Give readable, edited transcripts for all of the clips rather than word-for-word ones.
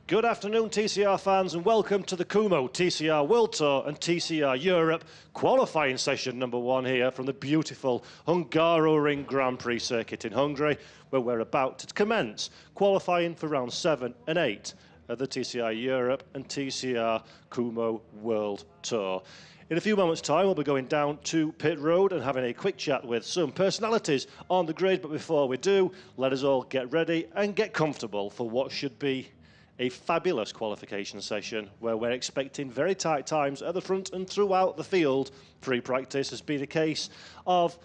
Good afternoon, TCR fans, and welcome to the Kumho TCR World Tour and TCR Europe qualifying session number 1 here from the beautiful Hungaroring Grand Prix circuit in Hungary, where we're about to commence qualifying for rounds 7 and 8 of the TCR Europe and TCR Kumho World Tour. In a few moments' time, we'll be going down to pit road and having a quick chat with some personalities on the grid. But before we do, let us all get ready and get comfortable for what should be a fabulous qualification session where we're expecting very tight times at the front and throughout the field. Free practice has been a case of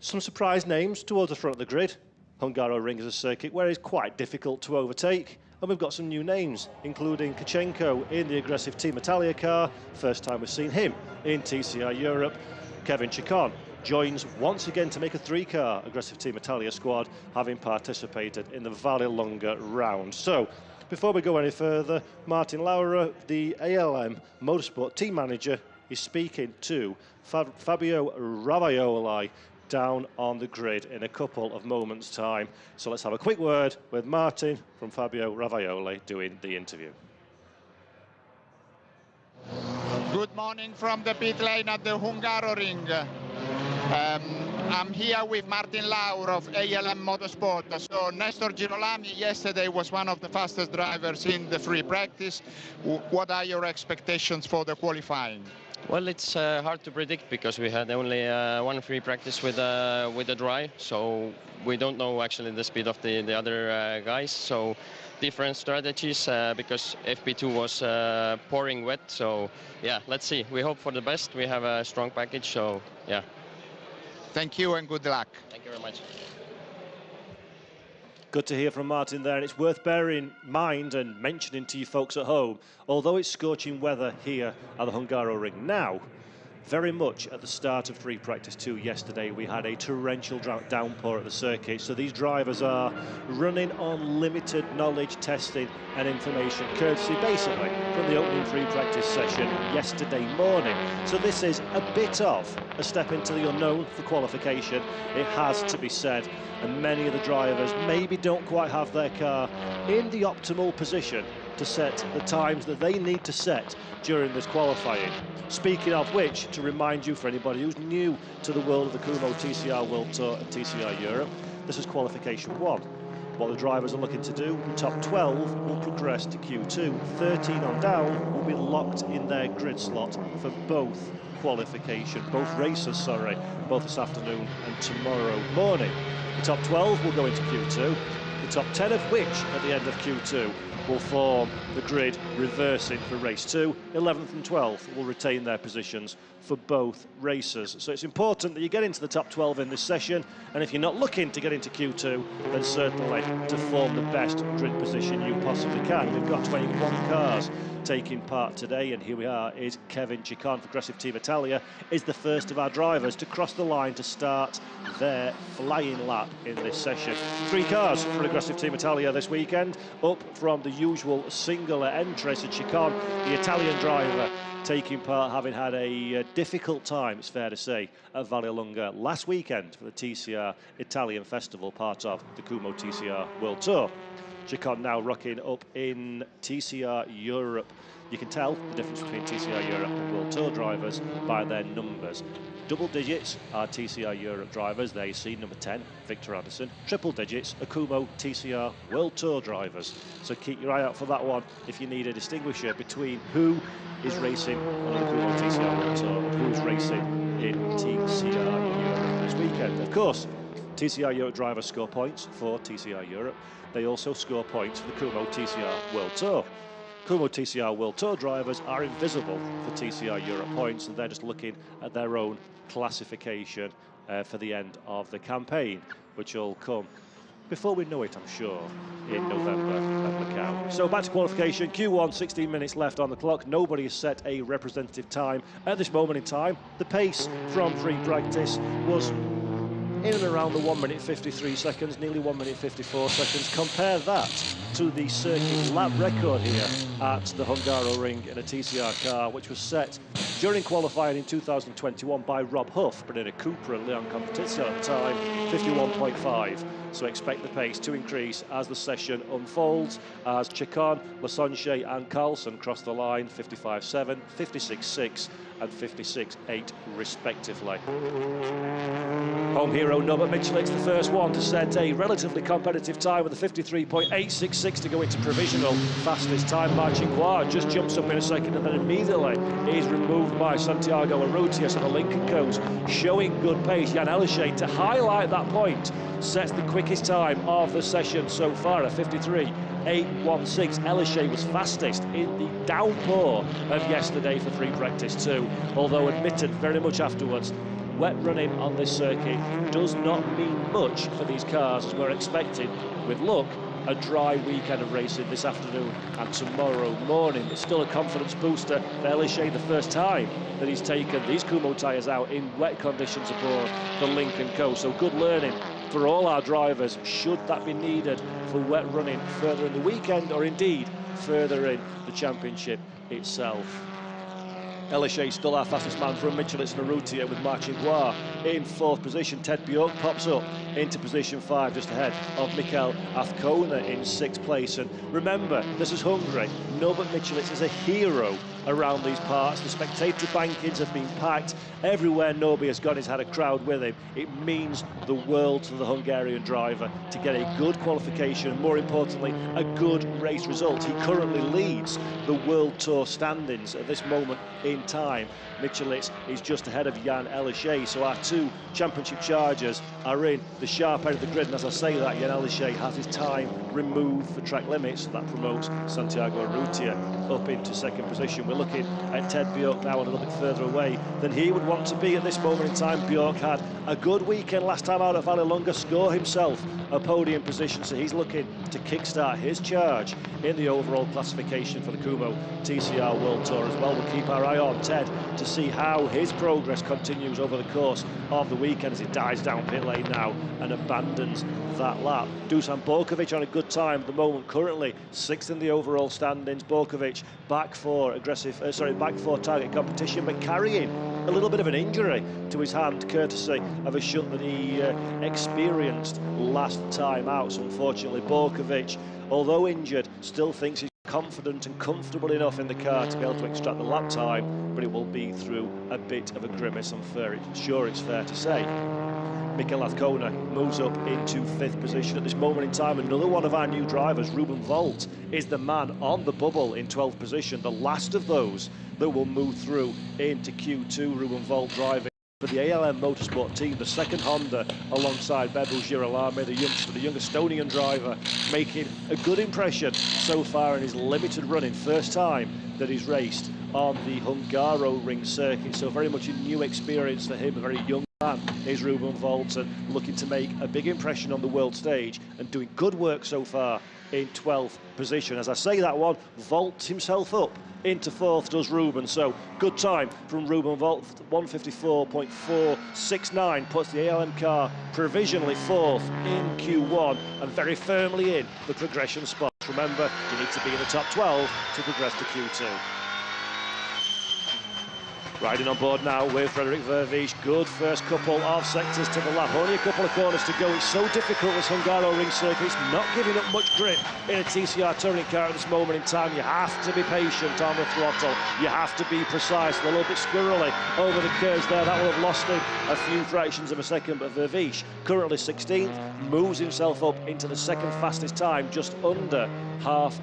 some surprise names towards the front of the grid. Hungaroring is a circuit where it's quite difficult to overtake. And we've got some new names, including Kumho in the aggressive Team Italia car. First time we've seen him in TCR Europe. Kevin Chicon joins once again to make a 3-car aggressive Team Italia squad, having participated in the Vallelunga round. So, before we go any further, Martin Laura, the ALM Motorsport team manager, is speaking to Fabio Ravaioli down on the grid in a couple of moments' time. So let's have a quick word with Martin from Fabio Ravaioli doing the interview. Good morning from the pit lane at the Hungaroring. I'm here with Martin Laur of ALM Motorsport. So Nestor Girolami yesterday was one of the fastest drivers in the free practice. What are your expectations for the qualifying? Well, it's hard to predict because we had only one free practice with the dry, so we don't know actually the speed of the other guys. So different strategies because FP2 was pouring wet. So yeah, let's see. We hope for the best. We have a strong package, so yeah. Thank you and good luck. Thank you very much. Good to hear from Martin there, and it's worth bearing in mind and mentioning to you folks at home, although it's scorching weather here at the Hungaroring now, very much at the start of free practice 2 yesterday, we had a torrential downpour at the circuit, so these drivers are running on limited knowledge, testing and information, courtesy basically from the opening free practice session yesterday morning. So this is a bit of a step into the unknown for qualification, it has to be said, and many of the drivers maybe don't quite have their car in the optimal position to set the times that they need to set during this qualifying. Speaking of which, to remind you, for anybody who's new to the world of the Kumho TCR World Tour and TCR Europe, this is qualification 1. What the drivers are looking to do, the top 12 will progress to Q2. 13 on down will be locked in their grid slot for both both this afternoon and tomorrow morning. The top 12 will go into Q2, the top 10 of which at the end of Q2 will form the grid reversing for race 2. 11th and 12th will retain their positions for both races. So it's important that you get into the top 12 in this session, and if you're not looking to get into Q2, then certainly to form the best grid position you possibly can. We've got 21 cars taking part today, and here we are is Kevin Chicon for Aggressive Team Italia, is the first of our drivers to cross the line to start their flying lap in this session. 3 cars for Aggressive Team Italia this weekend, up from the usual singular entry. So Chicon, the Italian driver, taking part, having had a difficult time, it's fair to say, at Vallelunga last weekend for the TCR Italian Festival, part of the Kumho TCR World Tour. Chicon now rocking up in TCR Europe. You can tell the difference between TCR Europe and World Tour drivers by their numbers. Double digits are TCR Europe drivers. There you see number 10, Victor Anderson. Triple digits are Kumho TCR World Tour drivers. So keep your eye out for that one if you need a distinguisher between who is racing on the Kumho TCR World Tour and who is racing in TCR Europe this weekend. Of course, TCR Europe drivers score points for TCR Europe. They also score points for the Kumho TCR World Tour. Kumho TCR World Tour drivers are invisible for TCR Europe points, and they're just looking at their own classification for the end of the campaign, which will come before we know it, I'm sure, in November at Macau. So back to qualification, Q1, 16 minutes left on the clock. Nobody has set a representative time at this moment in time. The pace from free practice was in and around the 1 minute 53 seconds, nearly 1 minute 54 seconds. Compare that to the circuit lap record here at the Hungaroring in a TCR car, which was set during qualifying in 2021 by Rob Huff, but in a Cupra and Leon Competizione at the time, 51.5. so expect the pace to increase as the session unfolds, as Chacon, Lasonche and Carlson cross the line 55.7, 56.6 and 56.8 respectively. Home hero Norbert Michelit's the first one to set a relatively competitive time with a 53.866 to go into provisional. Fastest time, Marcin Guard just jumps up in a second and then immediately is removed by Santiago Urrutia. So the Lincoln Coast showing good pace. Jan Elyshe, to highlight that point, sets the quickest time of the session so far at 53.816. Elyshe was fastest in the downpour of yesterday for free practice 2, although admitted very much afterwards wet running on this circuit does not mean much for these cars, as we're expecting, with luck, a dry weekend of racing this afternoon and tomorrow morning. It's still a confidence booster for Elyshe, the first time that he's taken these Kumho tyres out in wet conditions aboard the Lincoln Coast. So good learning for all our drivers, should that be needed for wet running further in the weekend or indeed further in the championship itself. Elyshe still our fastest man from Michelit's and Urrutia, with Marcin Guard in 4th position. Ted Bjork pops up into position 5 just ahead of Mikael Azcona in 6th place. And remember, this is Hungary. Norbert Michelitz is a hero around these parts. The spectator bankings have been packed. Everywhere Norby has gone, he's had a crowd with him. It means the world to the Hungarian driver to get a good qualification and, more importantly, a good race result. He currently leads the World Tour standings at this moment in time. Michelitz is just ahead of Jan Elyshe, so our 2 championship chargers are in the sharp end of the grid, and as I say that, Jan Elyshe has his time removed for track limits. That promotes Santiago Urrutia up into 2nd position. We're looking at Ted Bjork now a little bit further away than he would want to be at this moment in time. Bjork had a good weekend last time out at Vallelunga, score himself a podium position, so he's looking to kickstart his charge in the overall classification for the Kumho TCR World Tour as well. We'll keep our eye on Ted to see how his progress continues over the course of the weekend as he dives down pit lane now and abandons that lap. Dusan Borkovic on a good time at the moment, currently 6th in the overall standings. Borkovic back for target competition, but carrying a little bit of an injury to his hand, courtesy of a shunt that he experienced last time out. So unfortunately, Borkovic, although injured, still thinks he's confident and comfortable enough in the car to be able to extract the lap time, but it will be through a bit of a grimace, sure it's fair to say. Mikael Azcona moves up into 5th position at this moment in time. Another one of our new drivers, Ruben Volt, is the man on the bubble in 12th position, the last of those that will move through into Q2. Ruben Volt driving for the ALM Motorsport team, the 2nd Honda alongside Bebel Girolami, the young Estonian driver, making a good impression so far in his limited running. First time that he's raced on the Hungaroring circuit, so very much a new experience for him. A very young man is Ruben Volt, and looking to make a big impression on the world stage and doing good work so far in 12th position. As I say that one, vaults himself up into 4th, does Ruben. So good time from Ruben Volt, 154.469, puts the ALM car provisionally 4th in Q1 and very firmly in the progression spot. Remember, you need to be in the top 12 to progress to Q2. Riding on board now with Frederik Vervisch. Good first couple of sectors to the lap. Only a couple of corners to go. It's so difficult, this Hungaroring circuit. It's not giving up much grip in a TCR touring car at this moment in time. You have to be patient on the throttle. You have to be precise. A little bit squirrely over the curves there. That will have lost him a few fractions of a second, but Vervisch, currently 16th, moves himself up into the 2nd fastest time, just under half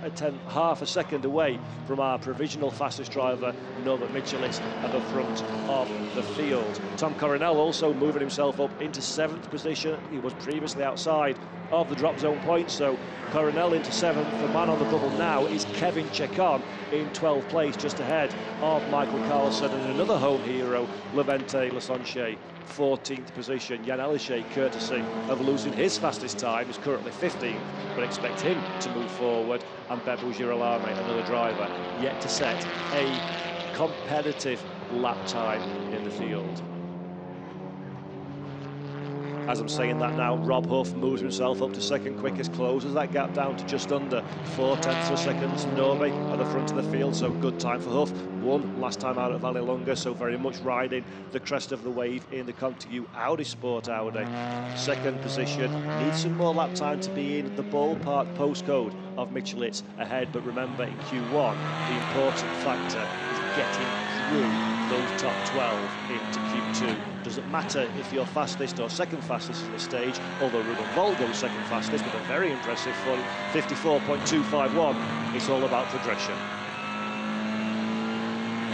a second away from our provisional fastest driver, Norbert Michelitz, at the front of the field. Tom Coronel also moving himself up into 7th position. He was previously outside of the drop zone point, so Coronel into 7th. The man on the bubble now is Kevin Chacon in 12th place, just ahead of Michael Carlson, and another home hero, Levente Lasonche, 14th position. Jan Elyshe, courtesy of losing his fastest time, is currently 15th, but expect him to move forward. And Bebel Girolami, another driver, yet to set a competitive lap time in the field. As I'm saying that now, Rob Huff moves himself up to second quickest, closes that gap down to just under 0.4 seconds. Norway at the front of the field, so good time for Huff. Won last time out at Vallelunga, so very much riding the crest of the wave in the Contigu Audi Sport Audi. Second position, needs some more lap time to be in the ballpark postcode of Michelitz ahead, but remember in Q1, the important factor is getting through those top 12 into Q2. Doesn't matter if you're fastest or second fastest at this stage, although Ruben Vold goes second fastest with a very impressive 54.251. It's all about progression.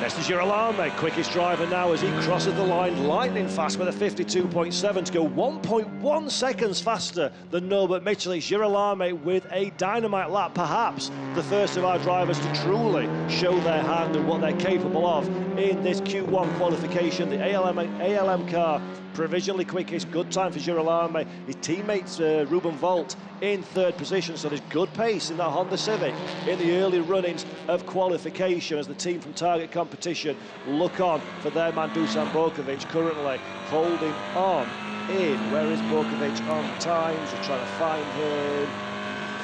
Nesta Girolamo, quickest driver now as he crosses the line, lightning fast with a 52.7 to go 1.1 seconds faster than Norbert Michelitz. Girolamo with a dynamite lap, perhaps the first of our drivers to truly show their hand and what they're capable of in this Q1 qualification. The ALM car provisionally quickest, good time for Girolamo. His teammates Ruben Volt in third position, so there's good pace in that Honda Civic in the early runnings of qualification as the team from Target Competition look on for their man Dusan Borkovic, currently holding on in. Where is Borkovic on times? We're trying to find him.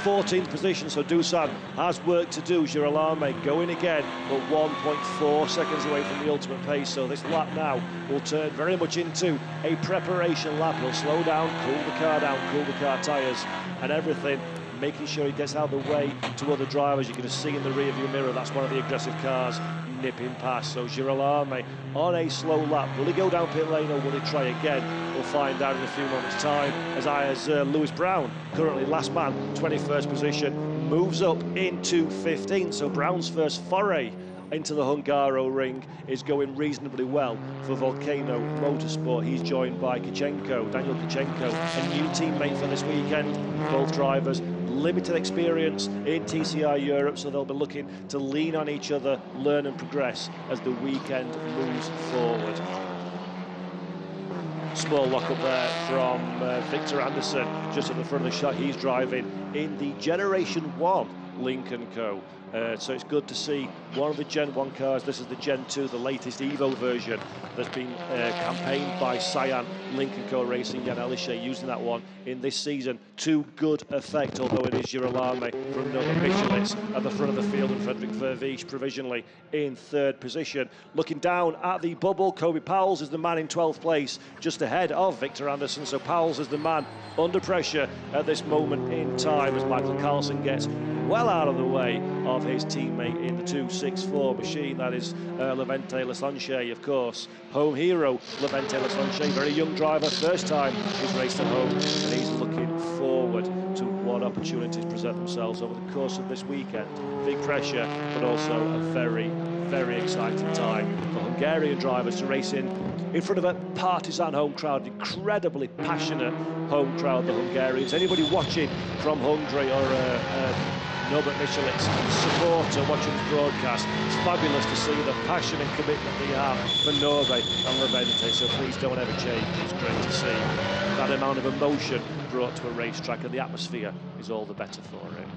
14th position, so Dusan has work to do. Girolamo going again, but 1.4 seconds away from the ultimate pace, so this lap now will turn very much into a preparation lap. He'll slow down, cool the car down, cool the car tyres and everything, making sure he gets out of the way to other drivers. You're going to see in the rearview mirror, that's one of the aggressive cars nipping past. So Girolamo on a slow lap. Will he go down pit lane or will he try again? We'll find out in a few moments' time as Lewis Brown, currently last man, 21st position, moves up into 15th. So Brown's first foray into the Hungaroring is going reasonably well for Volcano Motorsport. He's joined by Daniel Kachenko, a new teammate for this weekend. Both drivers limited experience in TCR Europe, so they'll be looking to lean on each other, learn and progress as the weekend moves forward. Small lock up there from Victor Anderson just at the front of the shot. He's driving in the Generation 1 Lincoln Co. So it's good to see one of the Gen 1 cars. This is the Gen 2, the latest Evo version that's been campaigned by Cyan Lincoln Co Racing. Jan Elishay using that one in this season to good effect, although it is Girolamo from Norbert Michelitz at the front of the field and Frederick Vervees provisionally in third position. Looking down at the bubble, Kobe Powles is the man in 12th place, just ahead of Victor Anderson. So Powles is the man under pressure at this moment in time as Michael Carlson gets well out of the way of his teammate in the 264 machine. That is Levente Lesonche, of course. Home hero Levente Lesonche, very young driver, first time he's raced at home, and he's looking forward to what opportunities present themselves over the course of this weekend. Big pressure, but also a very, very exciting time for Hungarian drivers to race in front of a partisan home crowd, incredibly passionate home crowd, the Hungarians. Anybody watching from Hungary or Norbert Michelitz supporter watching this broadcast, it's fabulous to see the passion and commitment they have for Norway and Levente, so please don't ever change. It's great to see that amount of emotion brought to a racetrack, and the atmosphere is all the better for it.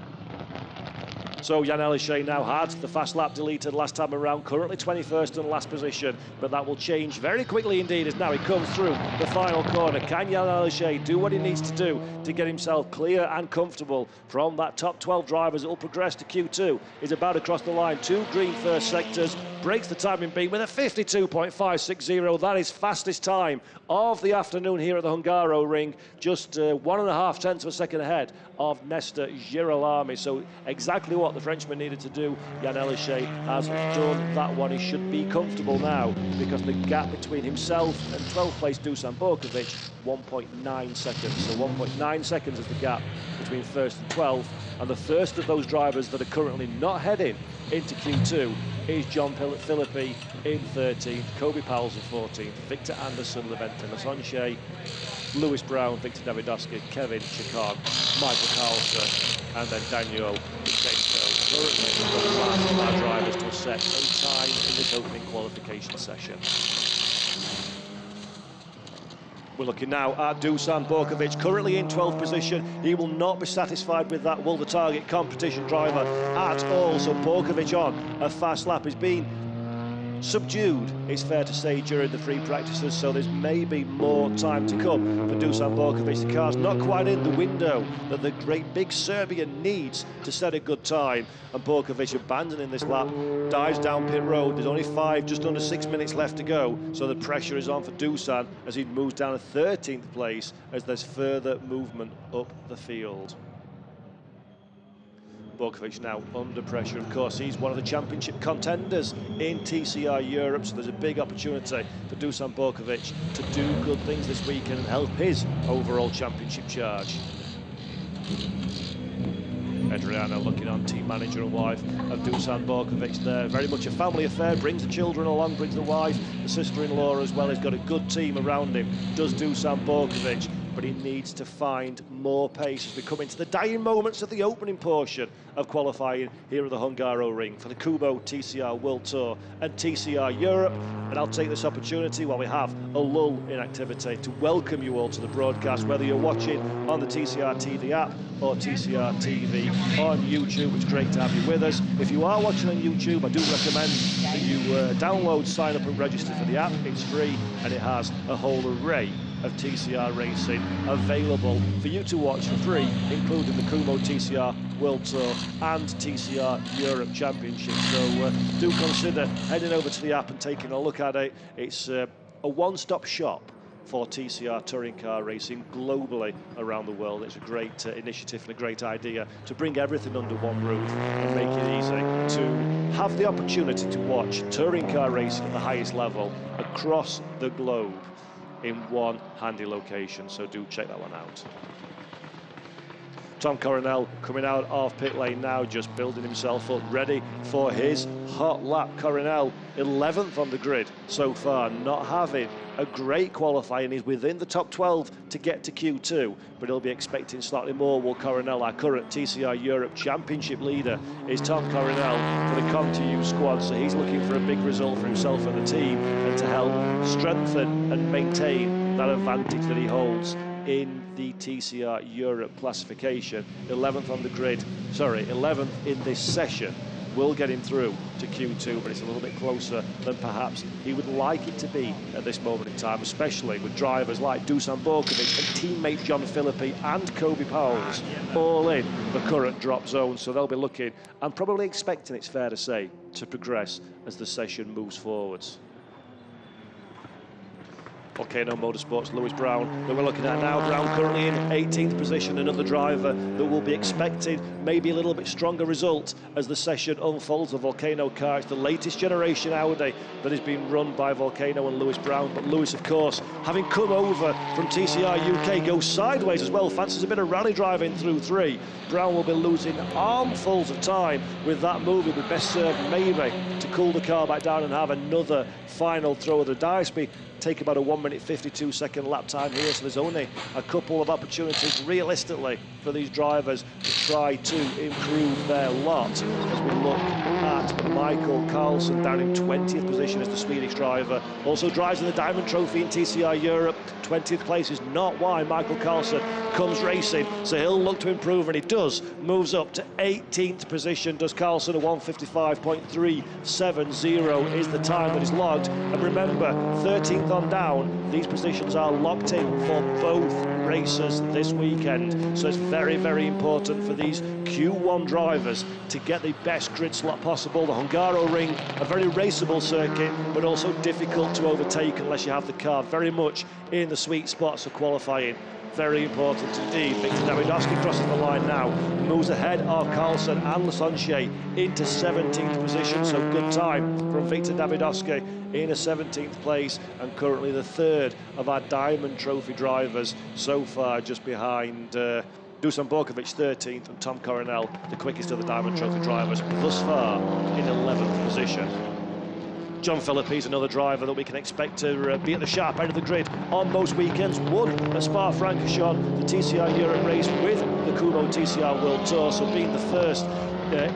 So Jan Elishay now had the fast lap deleted last time around, currently 21st and last position, but that will change very quickly indeed as now he comes through the final corner. Can Jan Elishay do what he needs to do to get himself clear and comfortable from that top 12 drivers that will progress to Q2? He's about to cross the line, 2 green first sectors, breaks the timing beat with a 52.560. That is fastest time of the afternoon here at the Hungaroring, just 1.5 tenths of a second ahead of Nesta Girolamo. So exactly what the Frenchman needed to do, Jan Elishay has done that one. He should be comfortable now because the gap between himself and 12th place Dusan Borkovic, 1.9 seconds. So 1.9 seconds is the gap between first and 12th, and the first of those drivers that are currently not heading into Q2 is John Philippi in 13th, Kobe Powles in 14th, Victor Anderson, Levente Lesonche, Lewis Brown, Victor Davidovsky, Kevin Chikon, Michael Carlson, and then Daniel Kachenko. Currently, the last of our drivers to set a time in this opening qualification session. We're looking now at Dusan Borkovic, currently in 12th position. He will not be satisfied with that, will the Target Competition driver at all. So Borkovic on a fast lap. He's been subdued, it's fair to say, during the free practices, so there's maybe more time to come for Dusan Borkovic. The car's not quite in the window that the great big Serbian needs to set a good time, and Borkovic abandoning this lap, dives down pit road. There's only just under 6 minutes left to go, so the pressure is on for Dusan as he moves down to 13th place as there's further movement up the field. Borkovic now under pressure, of course. He's one of the championship contenders in TCR Europe, so there's a big opportunity for Dusan Borkovic to do good things this weekend and help his overall championship charge. Adriano looking on, team manager and wife of Dusan Borkovic there. Very much a family affair, brings the children along, brings the wife, the sister-in-law as well. He's got a good team around him, does Dusan Borkovic, but he needs to find more pace as we come into the dying moments of the opening portion of qualifying here at the Hungaroring for the Kumho TCR World Tour and TCR Europe. And I'll take this opportunity while we have a lull in activity to welcome you all to the broadcast, whether you're watching on the TCR TV app or TCR TV on YouTube. It's great to have you with us. If you are watching on YouTube, I do recommend that you download, sign up and register for the app. It's free and it has a whole array of TCR racing available for you to watch for free, including the Kumho TCR World Tour and TCR Europe Championship. So do consider heading over to the app and taking a look at it. It's a one-stop shop for TCR touring car racing globally around the world. It's a great initiative and a great idea to bring everything under one roof and make it easy to have the opportunity to watch touring car racing at the highest level across the globe in one handy location, so do check that one out. Tom Coronel coming out of pit lane now, just building himself up, ready for his hot lap. Coronel, 11th on the grid so far, not having a great qualifying. He's within the top 12 to get to Q2, but he'll be expecting slightly more. Will Coronel, our current TCR Europe Championship leader, is Tom Coronel for the ComTU squad, so he's looking for a big result for himself and the team and to help strengthen and maintain that advantage that he holds in the TCR Europe classification. 11th on the grid, 11th in this session will get him through to Q2, but it's a little bit closer than perhaps he would like it to be at this moment in time, especially with drivers like Dusan Borkovic and teammate John Philippi and Kobe Powles all in the current drop zone. So they'll be looking and probably expecting, it's fair to say, to progress as the session moves forwards. Volcano Motorsports, Lewis Brown, that we're looking at now. Brown currently in 18th position, another driver that will be expecting maybe a little bit stronger result as the session unfolds. The Volcano car, it's the latest generation Audi that is being run by Volcano and Lewis Brown, but Lewis, of course, having come over from TCR UK, goes sideways as well, fancies a bit of rally driving through three. Brown will be losing armfuls of time with that move. It would be best served maybe to cool the car back down and have another final throw of the dice. Take about a 1-minute 52-second lap time here, so there's only a couple of opportunities realistically for these drivers to try to improve their lot. As we look at Michael Carlson down in 20th position as the Swedish driver, also drives in the Diamond Trophy in TCR Europe. 20th place is not why Michael Carlson comes racing, so he'll look to improve, and he does. Moves up to 18th position, does Carlson. A 1:55.370 is the time that is logged, and remember, 13th on down, these positions are locked in for both races this weekend, so it's very, very important for these Q1 drivers to get the best grid slot possible. The Hungaroring, a very raceable circuit, but also difficult to overtake unless you have the car very much in the sweet spots of qualifying. Very important indeed. Victor Davidovsky crosses the line now, moves ahead of Carlson and Lesonche into 17th position, so good time from Victor Davidovsky in a 17th place, and currently the third of our Diamond Trophy drivers so far, just behind Dusan Borkovic 13th and Tom Coronel, the quickest of the Diamond Trophy drivers thus far, in 11th position. John Philippi is another driver that we can expect to be at the sharp end of the grid on most weekends. Won at Spa-Francorchamps, the TCR Europe race with the Kumho TCR World Tour, so being the first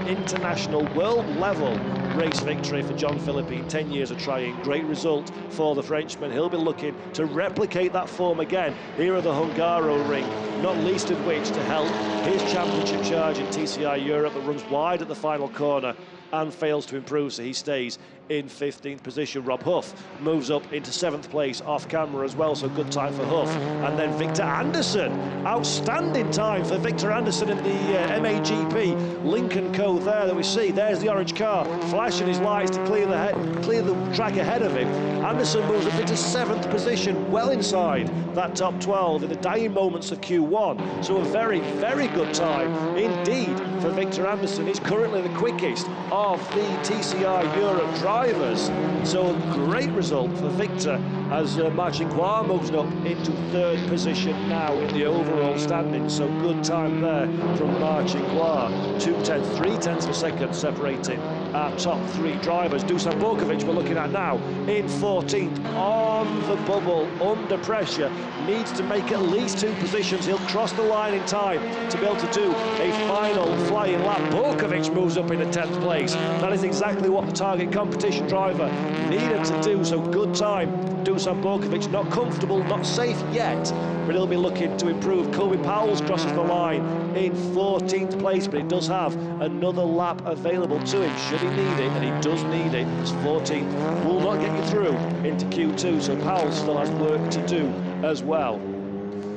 international world-level race victory for John Philippi in 10 years of trying. Great result for the Frenchman. He'll be looking to replicate that form again here at the Hungaroring, not least of which to help his championship charge in TCR Europe that runs wide at the final corner and fails to improve, so he stays in 15th position. Rob Huff moves up into 7th place off camera as well, so good time for Huff. And then Victor Anderson, outstanding time for Victor Anderson in the MAGP Lincoln Co there that we see. There's the orange car flashing his lights to clear the track ahead of him. Anderson moves up into 7th position, well inside that top 12 in the dying moments of Q1. So a very, very good time indeed for Victor Anderson. He's currently the quickest of the TCR Europe drivers. So a great result for Victor as Marcinkois moves up into 3rd position now in the overall standings. So good time there from Marcinkois. 2/10, 3/10 of a second separating our top 3 drivers. Dusan Borkovic we're looking at now in 14th, on the bubble, under pressure, needs to make at least 2 positions. He'll cross the line in time to be able to do a final flying lap. Borkovic moves up into 10th place. That is exactly what the target competition driver needed to do, so good time. Dusan Borkovic, not comfortable, not safe yet, but he'll be looking to improve. Kobe Powell crosses the line in 14th place, but he does have another lap available to him should he need it, and he does need it, because 14th will not get you through into Q2, so Powell still has work to do as well.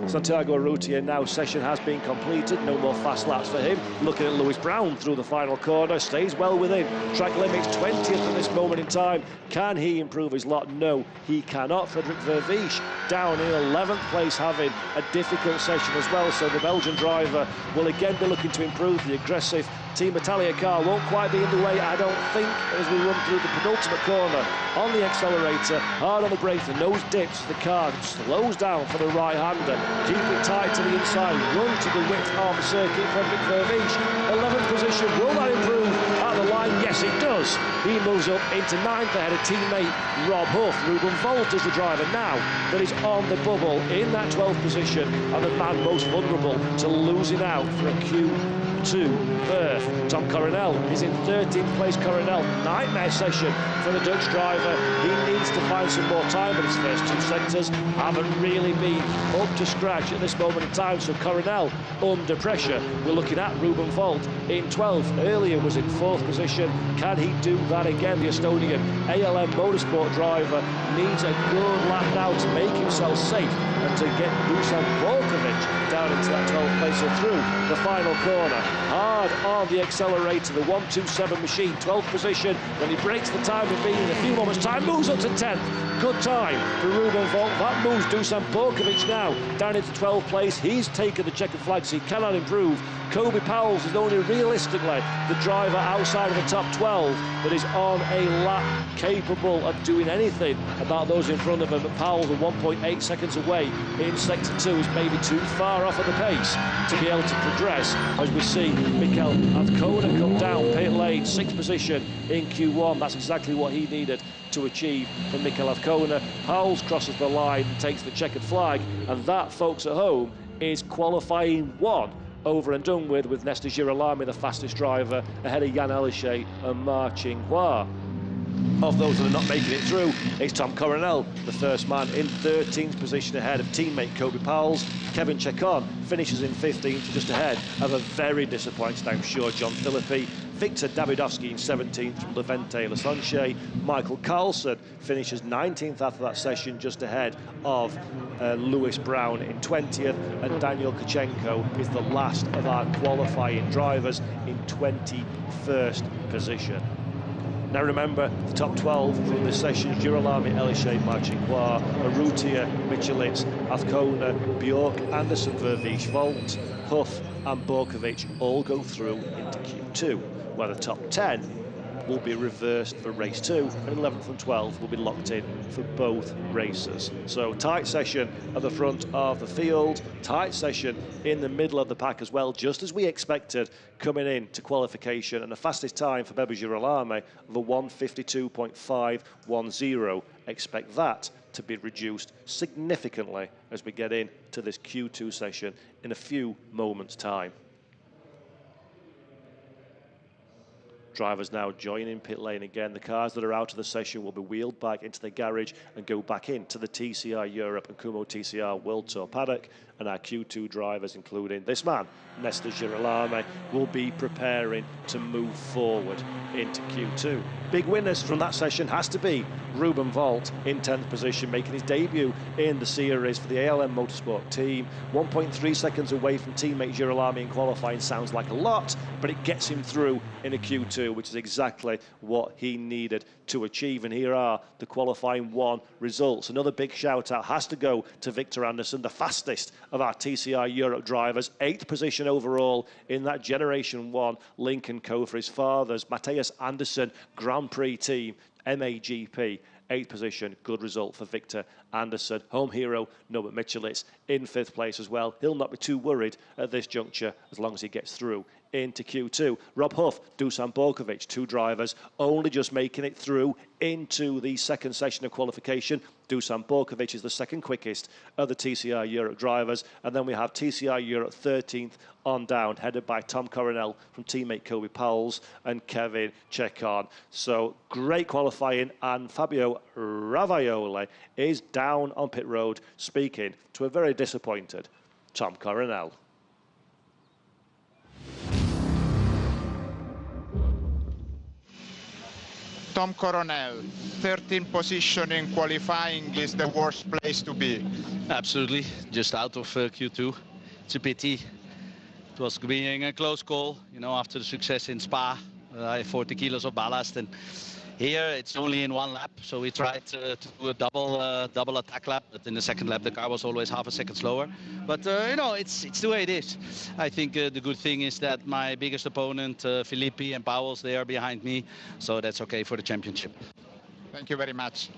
Santiago Arrutia now, session has been completed, no more fast laps for him. Looking at Lewis Brown through the final corner, stays well within track limits, 20th at this moment in time. Can he improve his lot? No, he cannot. Frederick Vervisch down in 11th place, having a difficult session as well, so the Belgian driver will again be looking to improve. The aggressive Team Italia car won't quite be in the way, I don't think, as we run through the penultimate corner on the accelerator, hard on the brakes, the nose dips, the car slows down for the right-hander. Keep it tight to the inside, run to the width of the circuit. Frederick Vervisch, 11th position. Will that improve at the line? Yes, it does. He moves up into 9th ahead of teammate Rob Huff. Ruben Volt is the driver now that is on the bubble in that 12th position, and the man most vulnerable to losing out for a Q2 berth. Tom Coronel is in 13th place. Coronel, nightmare session for the Dutch driver. He needs to find some more time, but his first 2 sectors haven't really been up to scratch at this moment in time, so Coronel under pressure. We're looking at Ruben Volt in 12th, earlier was in 4th position. Can he do that again? The Estonian ALM Motorsport driver needs a good lap now to make himself safe and to get Dusan Borkovic down into that 12th place or through the final corner. Hard on the accelerator, the 127 machine, 12th position. When he breaks the time of being in a few moments time, moves up to 10th. Good time for Ruben Volt. That moves Dusan Borkovic now down into 12th place. He's taken the checkered flag, so he cannot improve. Kobe Powell is only realistically the driver outside of the top 12 that is on a lap capable of doing anything about those in front of him. But Powell, the 1.8 seconds away in sector 2, is maybe too far off of the pace to be able to progress, as we see Mikel Azcona come down pit lane, 6th position in Q1. That's exactly what he needed to achieve from Mikel Azcona. Powell crosses the line and takes the checkered flag, and that, folks at home, is qualifying 1 over and done with Nestor Girolami, the fastest driver, ahead of Jan Elishay and Marcinkois. Of those that are not making it through, it's Tom Coronel, the first man, in 13th position ahead of teammate Kobe Powell's. Kevin Chacon finishes in 15th, just ahead of a very disappointed, I'm sure, John Philippi. Victor Davidovsky in 17th from Levente Lasonche. Michael Carlson finishes 19th after that session, just ahead of Lewis Brown in 20th, and Daniel Kachenko is the last of our qualifying drivers in 21st position. Now remember, the top 12 from this session: Girolami, Elishay, Marcinkois, Arrutia, Michelitz, Azcona, Bjork, Anderson, Vervisch, Volt, Huff and Borkovic all go through into Q2, where the top 10 will be reversed for race 2, and 11th and 12th will be locked in for both races. So tight session at the front of the field, tight session in the middle of the pack as well, just as we expected coming in to qualification, and the fastest time for Bebe Girolami of a 1:52.510. Expect that to be reduced significantly as we get into this Q2 session in a few moments' time. Drivers now joining pit lane again. The cars that are out of the session will be wheeled back into the garage and go back into the TCR Europe and Kumho TCR World Tour paddock. And our Q2 drivers, including this man, Nestor Girolami, will be preparing to move forward into Q2. Big winners from that session has to be Ruben Volt in 10th position, making his debut in the series for the ALM Motorsport team. 1.3 seconds away from teammate Girolami in qualifying sounds like a lot, but it gets him through in a Q2, which is exactly what he needed to achieve. And here are the qualifying 1 results. Another big shout out has to go to Victor Anderson, the fastest of our TCR Europe drivers. 8th position overall in that Generation 1 Lincoln Co for his father's Matthias Anderson Grand Prix team, MAGP. 8th position, good result for Victor Anderson. Home hero, Norbert Michelitz, in 5th place as well. He'll not be too worried at this juncture as long as he gets through into Q2. Rob Huff, Dusan Borkovic, 2 drivers, only just making it through into the second session of qualification. Dusan Borkovic is the second quickest of the TCR Europe drivers. And then we have TCR Europe 13th on down, headed by Tom Coronel from teammate Kobe Powell's and Kevin Chekon. So great qualifying, and Fabio Ravaioli is down on pit road, speaking to a very disappointed Tom Coronel. Tom Coronel, 13th position in qualifying is the worst place to be. Absolutely, just out of Q2. It's a pity. It was being a close call, you know, after the success in Spa. I have 40 kilos of ballast, and here it's only in 1 lap, so we tried to do a double attack lap, but in the second lap the car was always half a second slower. But you know, it's the way it is. I think the good thing is that my biggest opponent, Filippi and Powell's, they are behind me, so that's okay for the championship. Thank you very much.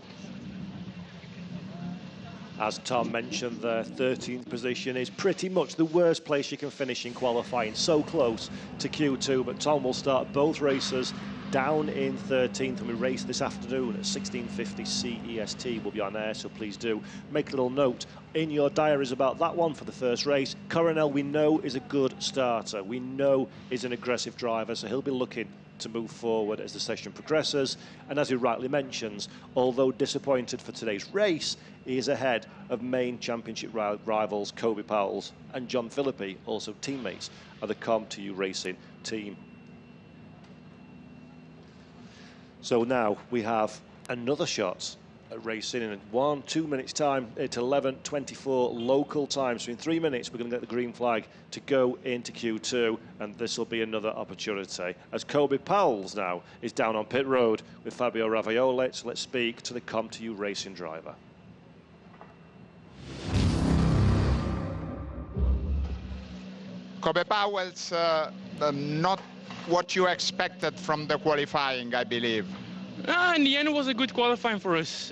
As Tom mentioned, the 13th position is pretty much the worst place you can finish in qualifying. So close to Q2, but Tom will start both races down in 13th, and we race this afternoon at 16:50 CEST. We'll be on air, so please do make a little note in your diaries about that one for the first race. Coronel, we know, is a good starter. We know is an aggressive driver, so he'll be looking to move forward as the session progresses. And as he rightly mentions, although disappointed for today's race, he is ahead of main championship rivals Kobe Powell's and John Philippi, also teammates of the ComTU Racing team. So now we have another shot at racing in 1-2 minutes time at 11:24 local time. So in 3 minutes we're going to get the green flag to go into Q2, and this will be another opportunity as Kobe Powell's now is down on pit road with Fabio Ravaioli. So let's speak to the ComTU Racing driver. Kobe Powell's not what you expected from the qualifying, I believe. In the end, it was a good qualifying for us.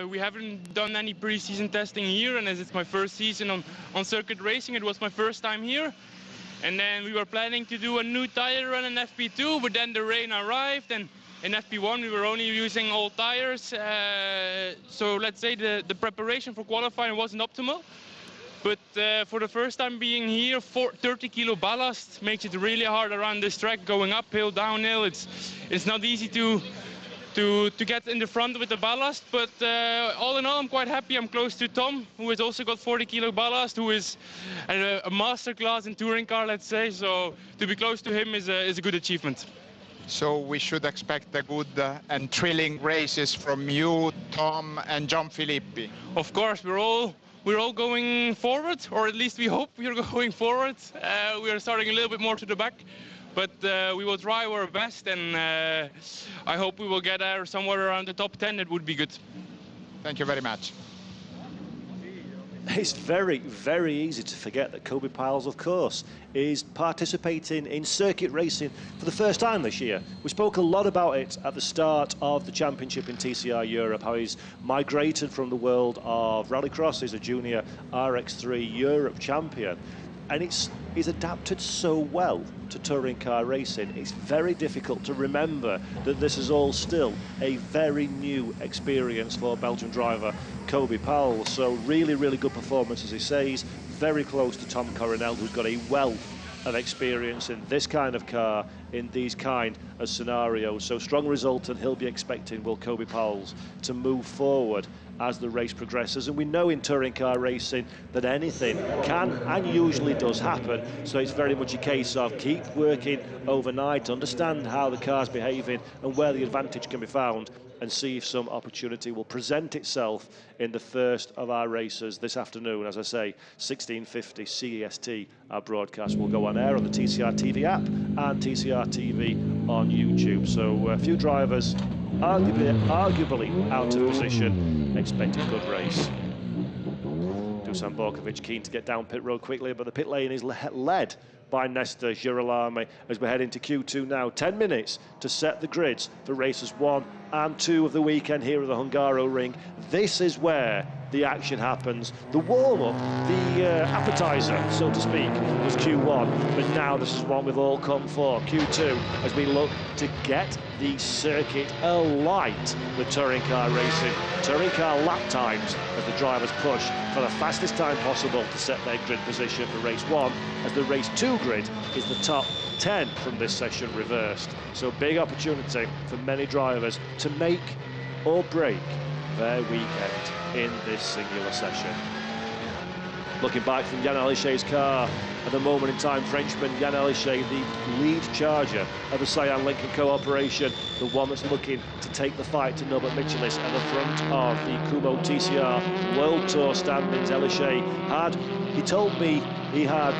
We haven't done any pre-season testing here, and as it's my first season on circuit racing, it was my first time here. And then we were planning to do a new tire run in FP2, but then the rain arrived, and in FP1 we were only using old tires. So let's say the preparation for qualifying wasn't optimal. But for the first time being here, 30 kilo ballast makes it really hard around this track, going uphill, downhill. It's not easy to get in the front with the ballast, but all in all, I'm quite happy. I'm close to Tom, who has also got 40 kilo ballast, who is a master class in touring car, let's say. So to be close to him is a good achievement. So we should expect the good and thrilling races from you, Tom, and John Filippi. Of course, we're all going forward, or at least we hope we're going forward. We are starting a little bit more to the back, but we will try our best, and I hope we will get there somewhere around the top 10. It would be good. Thank you very much. It's very, very easy to forget that Kobe Powell's, of course, is participating in circuit racing for the first time this year. We spoke a lot about it at the start of the championship in TCR Europe, how he's migrated from the world of rallycross. He's a junior RX3 Europe champion, and he's adapted so well to touring car racing. It's very difficult to remember that this is all still a very new experience for Belgian driver Kobe Powell. So really, really good performance, as he says, very close to Tom Coronel, who's got a wealth of experience in this kind of car in these kind of scenarios. So strong result, and he'll be expecting, will Kobe Powells, to move forward as the race progresses. And we know in touring car racing that anything can and usually does happen, so it's very much a case of keep working overnight, understand how the car's behaving and where the advantage can be found, and see if some opportunity will present itself in the first of our races this afternoon. As I say, 16:50 CEST, our broadcast will go on air on the TCR TV app and TCR TV on YouTube. So a few drivers arguably out of position, expect a good race. Dusan Borkovic keen to get down pit road quickly, but the pit lane is led by Nestor Girolami as we're heading to Q2 now. 10 minutes to set the grids for races 1 and 2 of the weekend here at the Hungaroring. This is where the action happens. The warm-up, the appetizer, so to speak, was Q1, but now this is what we've all come for, Q2, as we look to get the circuit alight with touring car racing. Touring car lap times as the drivers push for the fastest time possible to set their grid position for race 1, as the race 2 grid is the top 10 from this session reversed. So big opportunity for many drivers to make or break their weekend in this singular session. Looking back from Yann Alichet's car, at the moment in time, Frenchman Yann Alichet, the lead charger of the Cyan Lincoln cooperation, the one that's looking to take the fight to Norbert Michelis at the front of the Kumho TCR World Tour standings. Alichet he told me he had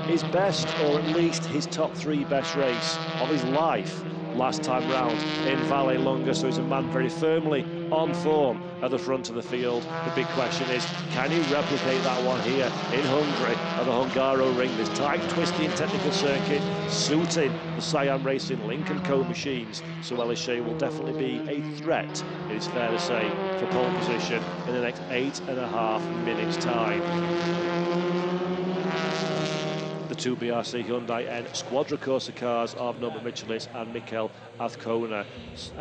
his best, or at least his top 3 best race of his life last time round in Vallelunga, so he's a man very firmly on form at the front of the field. The big question is, can he replicate that one here in Hungary at the Hungaroring, this tight, twisty and technical circuit suiting the Cyan Racing Lincoln Co machines? So Alichet will definitely be a threat, it is fair to say, for pole position in the next 8.5 minutes time. The 2 BRC Hyundai N Squadra Corsa cars of Norbert Michelis and Mikel Azcona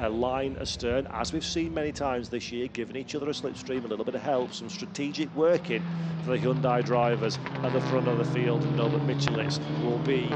line astern, as we've seen many times this year, giving each other a slipstream, a little bit of help, some strategic working for the Hyundai drivers at the front of the field. And Norbert Michelis will be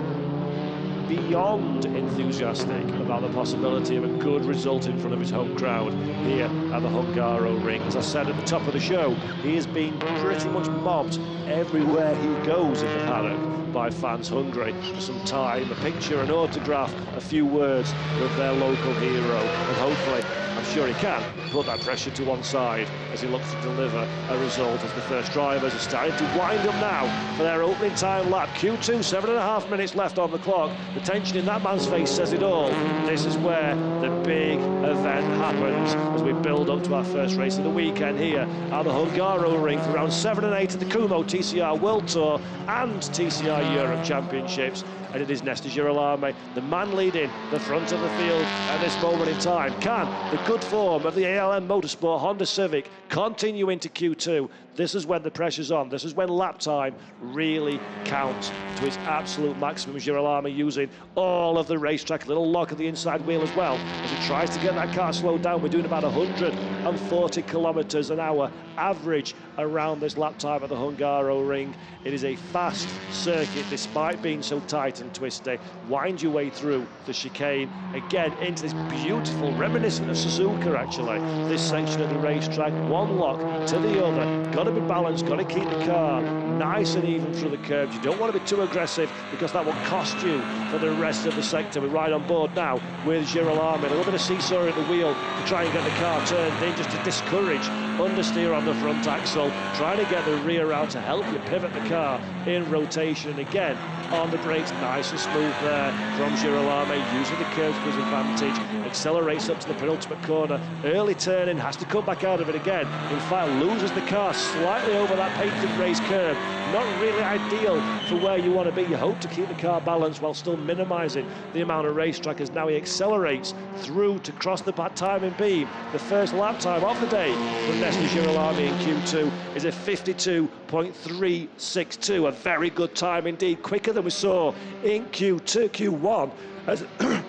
beyond enthusiastic about the possibility of a good result in front of his home crowd here at the Hungaroring. As I said at the top of the show, he has been pretty much mobbed everywhere he goes in the paddock by fans hungry for some time, a picture, an autograph, a few words with their local hero, and hopefully, I'm sure he can, put that pressure to one side as he looks to deliver a result, as the first drivers are starting to wind up now for their opening time lap. Q2, 7.5 minutes left on the clock. The tension in that man's face says it all. This is where the big event happens as we build up to our first race of the weekend here at the Hungaroring for rounds 7 and 8 of the Kumho TCR World Tour and TCR Europe Championships. And it is Nestor Girolami, the man leading the front of the field at this moment in time. Can the good form of the ALM Motorsport Honda Civic continue into Q2? This is when the pressure's on. This is when lap time really counts to its absolute maximum. Girolami using all of the racetrack, a little lock at the inside wheel as well, as he tries to get that car slowed down. We're doing about 140 kilometres an hour average around this lap time at the Hungaroring. It is a fast circuit despite being so tight and twisty. Wind your way through the chicane again into this beautiful, reminiscent of Suzuka actually, this section of the racetrack. One lock to the other, got to be balanced, got to keep the car nice and even through the curves. You don't want to be too aggressive because that will cost you for the rest of the sector. We're right on board now with Girolami, a little bit of seesaw at the wheel to try and get the car turned in, just to discourage understeer on the front axle, trying to get the rear out to help you pivot the car in rotation. And again, on the brakes, nice and smooth there from Girolami, using the curves to his advantage, accelerates up to the penultimate corner, early turning, has to come back out of it again, in fact loses the car slightly over that painted raised curve. Not really ideal for where you want to be. You hope to keep the car balanced while still minimising the amount of racetrack, as now he accelerates through to cross the timing beam. The first lap time of the day from Nestor Girolami in Q2 is a 52.362, a very good time indeed, quicker than we saw in Q1 as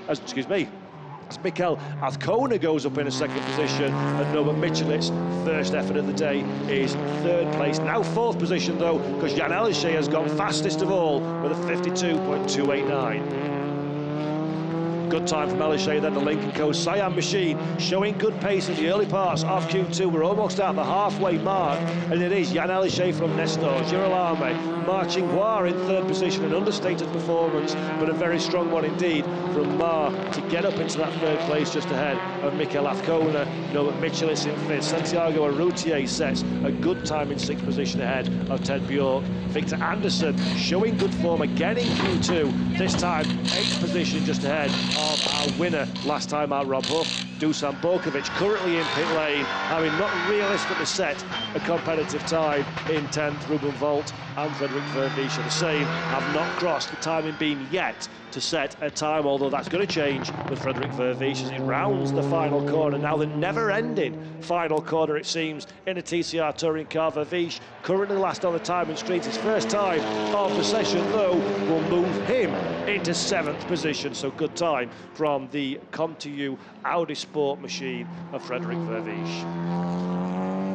excuse me, as Mikel Azcona goes up in a second position, and Norbert Michelis' first effort of the day is third place. Now fourth position though, because Yann Alichet has gone fastest of all with a 52.289. Good time from Elishay, then the Lincoln Co. Cyan machine showing good pace in the early parts of Q2. We're almost at the halfway mark, and it is Jan Elishay from Nestor, Girolamo, marching War in third position, an understated performance, but a very strong one indeed from Mar to get up into that third place just ahead of Mikel Azcona. Norbert Michelis in fifth. Santiago Arrutier sets a good time in sixth position ahead of Ted Bjork. Victor Anderson showing good form again in Q2, this time eighth position just ahead of our winner last time out, Rob Huff. Dusan Borkovic currently in pit lane, having not realistically set a competitive time in 10th. Ruben Volt and Frederick Vervies are the same, have not crossed the timing beam yet to set a time, although that's going to change with Frederick Vervies as he rounds the final corner. Now the never-ending final corner, it seems, in a TCR touring car. Vervies currently last on the timing screens. His first time of the session, though, will move him into 7th position. So good time from the ComTU Audi Sport machine of Frederick Vervies.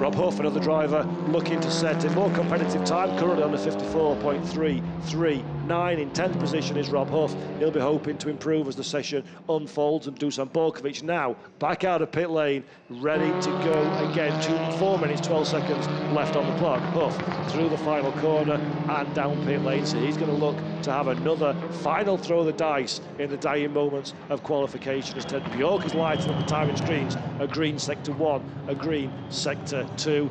Rob Huff, another driver, looking to set a more competitive time, currently on the 54.339. In 10th position is Rob Huff. He'll be hoping to improve as the session unfolds. And Dusan Borkovic now back out of pit lane, ready to go again. 4 minutes, 12 seconds left on the clock. Huff through the final corner and down pit lane. So he's going to look to have another final throw of the dice in the dying moments of qualification as Ted Bjork is lighting up the timing screens. A green sector 1, a green sector 2.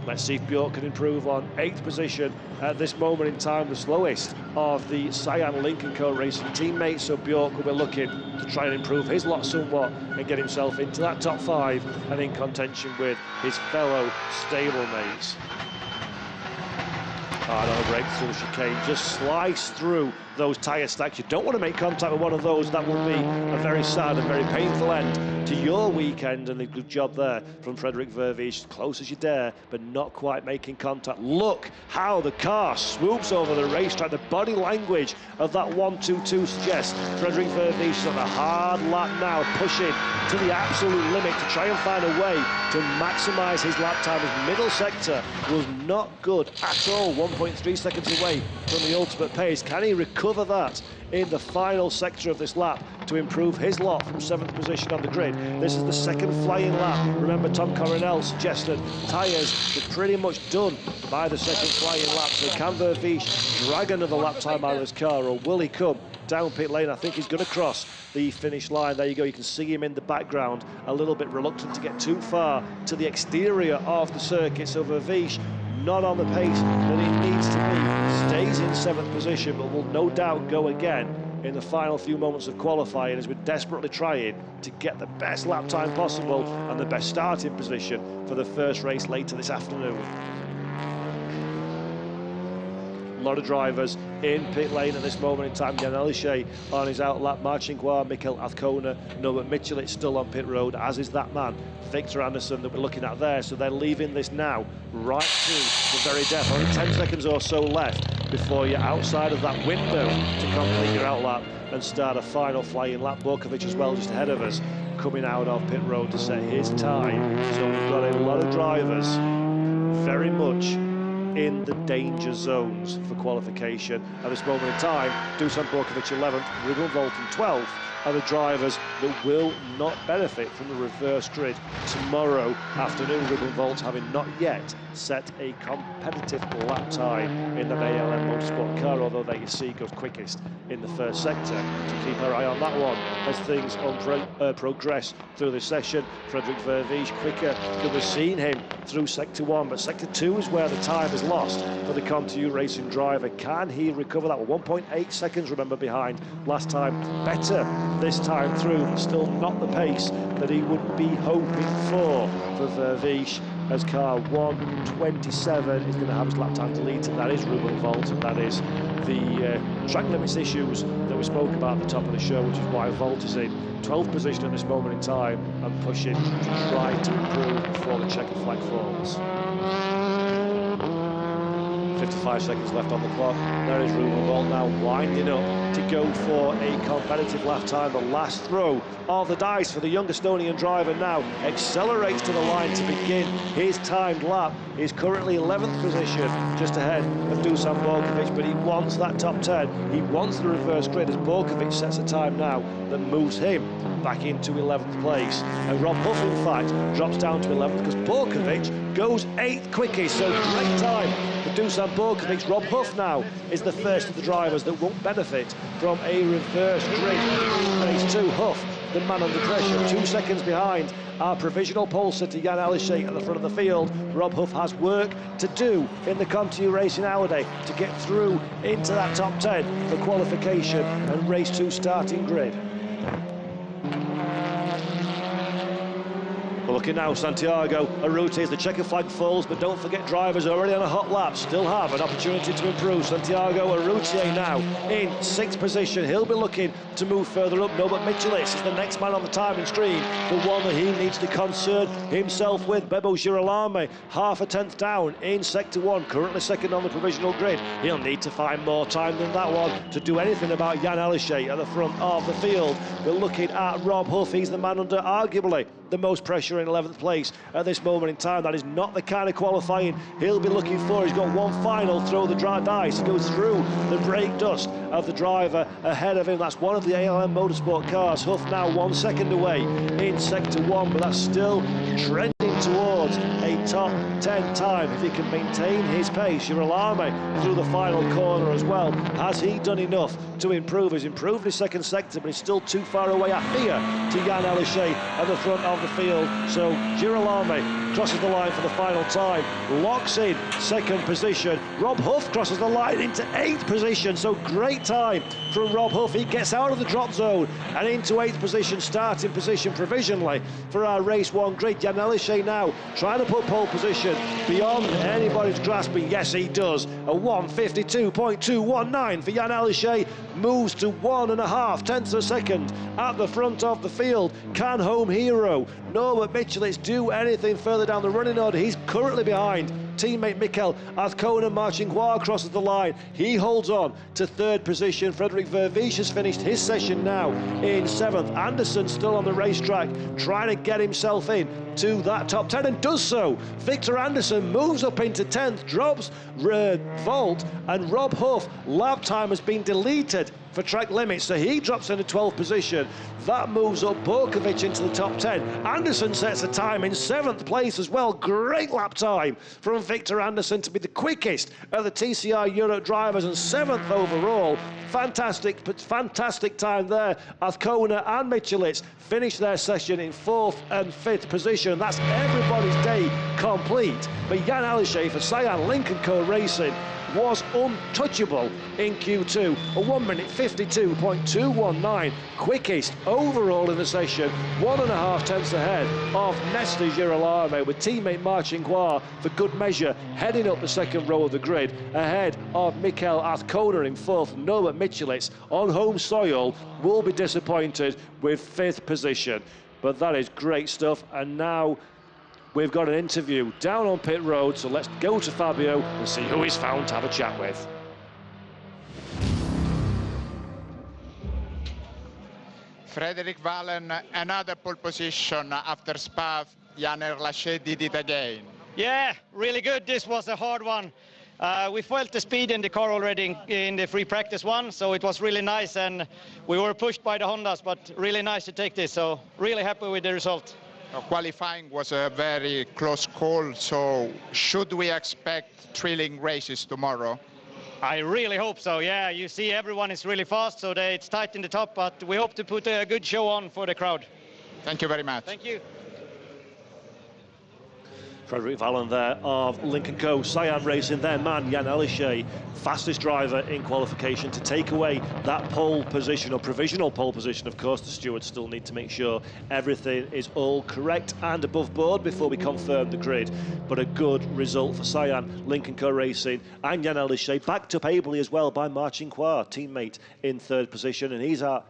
Let's see if Bjork can improve on 8th position at this moment in time, the slowest of the Cyan Lincoln Co. Racing teammates. So Bjork will be looking to try and improve his lot somewhat and get himself into that top 5 and in contention with his fellow stablemates. Another break through the chicane, just slice through those tyre stacks. You don't want to make contact with one of those. That will be a very sad and very painful end to your weekend, and a good job there from Frederick Vervies. Close as you dare, but not quite making contact. Look how the car swoops over the racetrack. The body language of that 1-2-2 suggests Frederick Vervies is on a hard lap now, pushing to the absolute limit to try and find a way to maximise his lap time. His middle sector was not good at all, 1.3 seconds away from the ultimate pace. Can he recover that in the final sector of this lap to improve his lot from 7th position on the grid? This is the second flying lap. Remember, Tom Coronel suggested tyres were pretty much done by the second flying lap. So can Vervies drag another lap time out of his car, or will he come down pit lane? I think he's going to cross the finish line. There you go, you can see him in the background, a little bit reluctant to get too far to the exterior of the circuit. So Vervies not on the pace that he needs to be, stays in 7th position, but will no doubt go again in the final few moments of qualifying as we're desperately trying to get the best lap time possible and the best starting position for the first race later this afternoon. A lot of drivers in pit lane at this moment in time. Jan Elishay on his out lap, marching Guar, Mikel Azcona, Norbert Michelis still on pit road, as is that man, Victor Anderson, that we're looking at there. So they're leaving this now right to the very death. Only 10 seconds or so left before you're outside of that window to complete your out lap and start a final flying lap. Borkovic as well just ahead of us, coming out of pit road to set his time. So we've got a lot of drivers very much in the danger zones for qualification at this moment in time. Dusan Borkovic 11th, Ruben Volt 12th are the drivers that will not benefit from the reverse grid tomorrow afternoon. Ruben Volt having not yet set a competitive lap time in the ALM Motorsport car, although there you see goes quickest in the first sector. So keep our eye on that one as things progress through the session. Frederick Vervies quicker than we've seen him through sector 1, but sector 2 is where the time is lost for the ComTU Racing driver. Can he recover that? 1.8 seconds, remember, behind last time. Better this time through, but still not the pace that he would be hoping for Vervies, as car 1:27 is going to have his lap time to lead, and that is Ruben Volt, and that is the track limits issues that we spoke about at the top of the show, which is why Volt is in 12th position at this moment in time and pushing to try to improve before the checkered flag falls. 55 seconds left on the clock. There is Ruben Volt now winding up to go for a competitive lap time. The last throw of the dice for the young Estonian driver now accelerates to the line to begin his timed lap. He's currently 11th position, just ahead of Dusan Borkovic, but he wants that top 10. He wants the reverse grid as Borkovic sets a time now that moves him back into 11th place. And Rob Huff, in fact, drops down to 11th because Borkovic goes 8th quickest, so great time for Dusan Borkovic. Rob Huff now is the first of the drivers that won't benefit from a reverse grid. Race 2, Huff, the man under pressure, 2 seconds behind our provisional pole sitter Jan Alishay at the front of the field. Rob Huff has work to do in the Continue Racing Hour Day to get through into that top 10 for qualification and race 2 starting grid. We're looking now, Santiago Urrutia, the checker flag falls, but don't forget drivers already on a hot lap still have an opportunity to improve. Santiago Urrutia now in 6th position. He'll be looking to move further up. Norbert Michelisz is the next man on the timing screen, the one that he needs to concern himself with. Bebo Girolamo, half a tenth down in sector 1, currently second on the provisional grid. He'll need to find more time than that one to do anything about Jan Alishay at the front of the field. We're looking at Rob Huff. He's the man under arguably the most pressure in 11th place at this moment in time. That is not the kind of qualifying he'll be looking for. He's got one final throw the dice. He goes through the brake dust of the driver ahead of him. That's one of the ALM Motorsport cars. Huff now 1 second away in sector 1, but that's still trending towards a top 10 time if he can maintain his pace. Girolamo through the final corner as well. Has he done enough to improve? He's improved his second sector, but he's still too far away, I fear, to Jan Alishay at the front of the field. So Girolamo crosses the line for the final time, locks in second position. Rob Huff crosses the line into 8th position, so great time from Rob Huff. He gets out of the drop zone and into 8th position, starting position provisionally for our race 1 grid. Jan Alishay now trying to put pole position beyond anybody's grasp, but yes, he does. A 1:52.219 for Jan Alishay, moves to 1.5 tenths of a second at the front of the field. Can home hero Norbert Michelisz do anything further down the running order? He's currently behind teammate Mikkel Azcona. Marchingois crosses the line. He holds on to 3rd position. Frederick Vervies has finished his session now in 7th. Anderson still on the racetrack, trying to get himself in to that top 10 and does so. Victor Anderson moves up into 10th, drops Volt, and Rob Huff, lap time has been deleted for track limits, so he drops into 12th position. That moves up Borkovic into the top 10. Anderson sets a time in 7th place as well. Great lap time from Victor Anderson to be the quickest of the TCR Euro drivers and 7th overall. Fantastic time there. Azcona and Michelisz finish their session in 4th and 5th position. That's everybody's day complete. But Jan Alishay for Cyan Lincoln Co Racing was untouchable in Q2. A 1:52.219, quickest overall in the session, 1.5 tenths ahead of Nestor Girolamo, with teammate Marchingois for good measure heading up the second row of the grid, ahead of Mikkel Azcona in 4th. Norbert Michelisz on home soil will be disappointed with 5th position. But that is great stuff, and now we've got an interview down on pit road, so let's go to Fabio and see who he's found to have a chat with. Frederick Wallen, another pole position after Spa. Jan Alishay did it again. Yeah, really good. This was a hard one. We felt the speed in the car already in the free practice 1, so it was really nice, and we were pushed by the Hondas, but really nice to take this, so really happy with the result. Qualifying was a very close call, so should we expect thrilling races tomorrow? I really hope so, yeah. You see everyone is really fast, so it's tight in the top, but we hope to put a good show on for the crowd. Thank you very much. Thank you. Frederick Wallen there of Lincoln Co. Cyan Racing, their man Jan Alishay, fastest driver in qualification to take away that pole position, or provisional pole position. Of course, the stewards still need to make sure everything is all correct and above board before we confirm the grid. But a good result for Cyan, Lincoln Co Racing, and Jan Alishay, backed up ably as well by Marchingois, teammate in 3rd position. And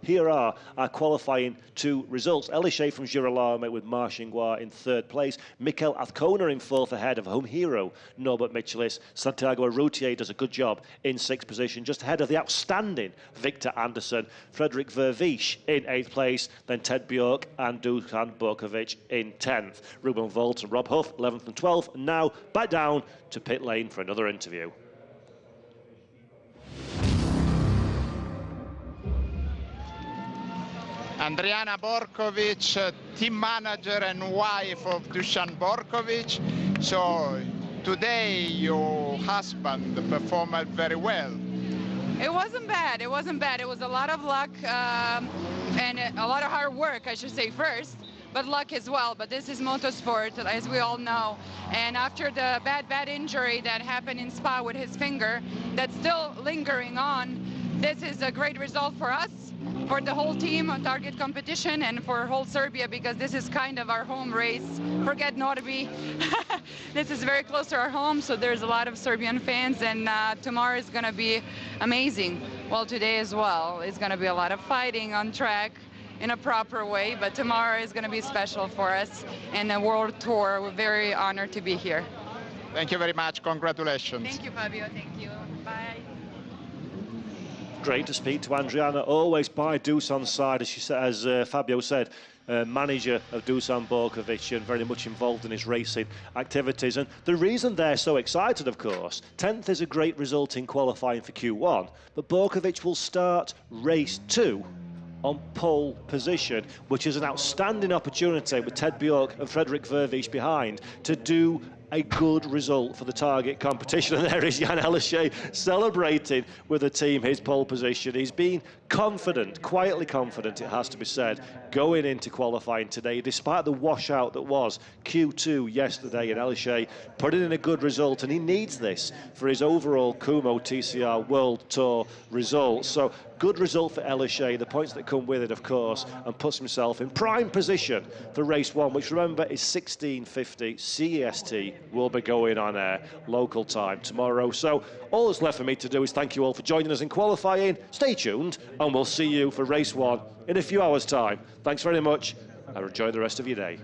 here are our qualifying 2 results. Alishay from Girolamo with Marchingois in 3rd place. Mikkel Azcona in 4th ahead of home hero Norbert Michelis. Santiago Arrutier does a good job in 6th position, just ahead of the outstanding Victor Anderson. Frederik Vervisch in 8th place, then Ted Bjork and Dusan Borkovic in 10th. Ruben Volt and Rob Huff 11th and 12th, and now back down to pit lane for another interview. Andriana Borkovic, team manager and wife of Dusan Borkovic. So today your husband performed very well. It wasn't bad. It wasn't bad. It was a lot of luck and a lot of hard work, I should say first, but luck as well. But this is motorsport, as we all know. And after the bad injury that happened in Spa with his finger, that's still lingering on, this is a great result for us, for the whole team on target competition, and for whole Serbia, because this is kind of our home race. Forget Norby. This is very close to our home, so there's a lot of Serbian fans, and tomorrow is going to be amazing. Well, today as well. It's going to be a lot of fighting on track in a proper way, but tomorrow is going to be special for us and a world tour. We're very honored to be here. Thank you very much. Congratulations. Thank you, Fabio. Thank you. Bye. Great to speak to Andriana, always by Dusan's side, as Fabio said, manager of Dusan Borkovic and very much involved in his racing activities. And the reason they're so excited, of course, 10th is a great result in qualifying for Q1, but Borkovic will start race 2 on pole position, which is an outstanding opportunity with Ted Bjork and Frederik Vervisch behind to do a good result for the target competition. And there is Jan Elishay celebrating with the team his pole position. He's been confident, quietly confident, it has to be said, going into qualifying today, despite the washout that was Q2 yesterday. And Elishay putting in a good result, and he needs this for his overall Kumho TCR World Tour results. So good result for Elishay, the points that come with it, of course, and puts himself in prime position for race 1, which, remember, is 16:50 CEST. Will be going on air local time tomorrow. So all that's left for me to do is thank you all for joining us in qualifying. Stay tuned, and we'll see you for race 1 in a few hours' time. Thanks very much, and enjoy the rest of your day.